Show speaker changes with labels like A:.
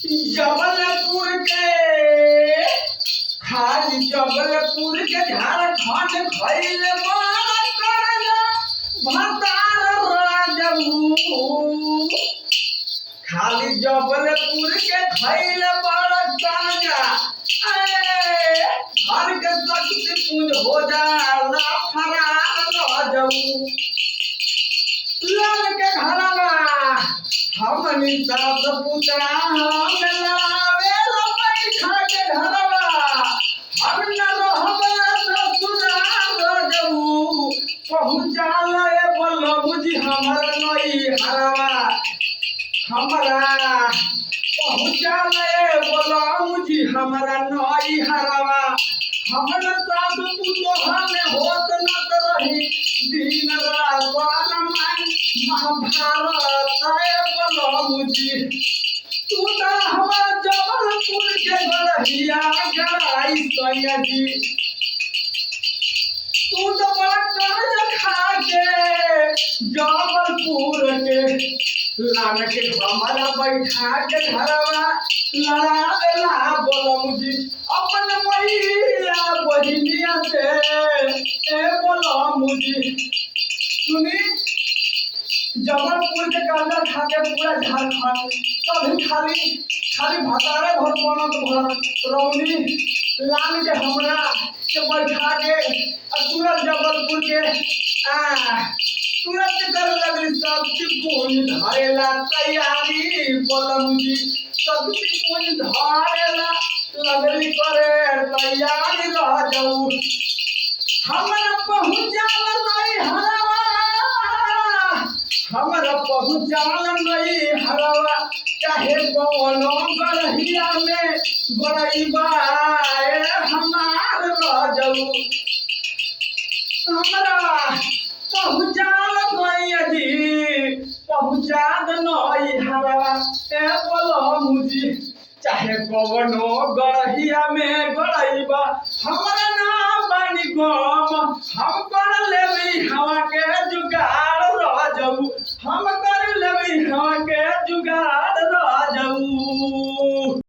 A: जबलपुर के खाली जबलपुर के झारखंड खैल भतार राजू खाली जबलपुर के खैल बड़ कर्जा घर के शक्ति पूज हो जाला फरार राजू लाल के घरवा हमनी सास पुतरा हम लावे बैठा के घरवा हम न रहबला ससुराल राजू पहुँचाला बलबुजी हमर नई हरवा हमरा पहुँचाला बलबुजी हमरा नई हरवा हमर सास पुतोहा में होत न रही दिन रात महाभारत बलबुजी तू तो हमार जबलपुर के गढ़िया गढ़ाई सैयदी तू तो बड़ा कर्ज खा के जबलपुर के लान के हमारा बैठा के घरवा लड़ावेला बलबुजी अपन मैया बहिनिया से ए बलबुजी सुनी जबलपुर के कर्जा खा के पूरा झारखंड सभी खाली भतारे भर बनत भर रौनी लान के हमरा के बैठा के पूरा जबलपुर के तुरंत कर लगली सबकी पूंज धरेला तैयारी बलबुजी सबकी पूंज धरेला लगली करे तैयारी रह जाऊ हमरा पहुँचाल नहीं हरवा हमरा पहुँचाल नहीं हरवा चाहे कोनो गढ़िया में गड़ैबा हमार रह जाऊ हमरा पहुँचाल नहीं पहुँचा नहीं हरवा ए बलबुजी चाहे कोनो गढ़िया में गड़ैबा हमरा नाम बानी गम हम कर लेबे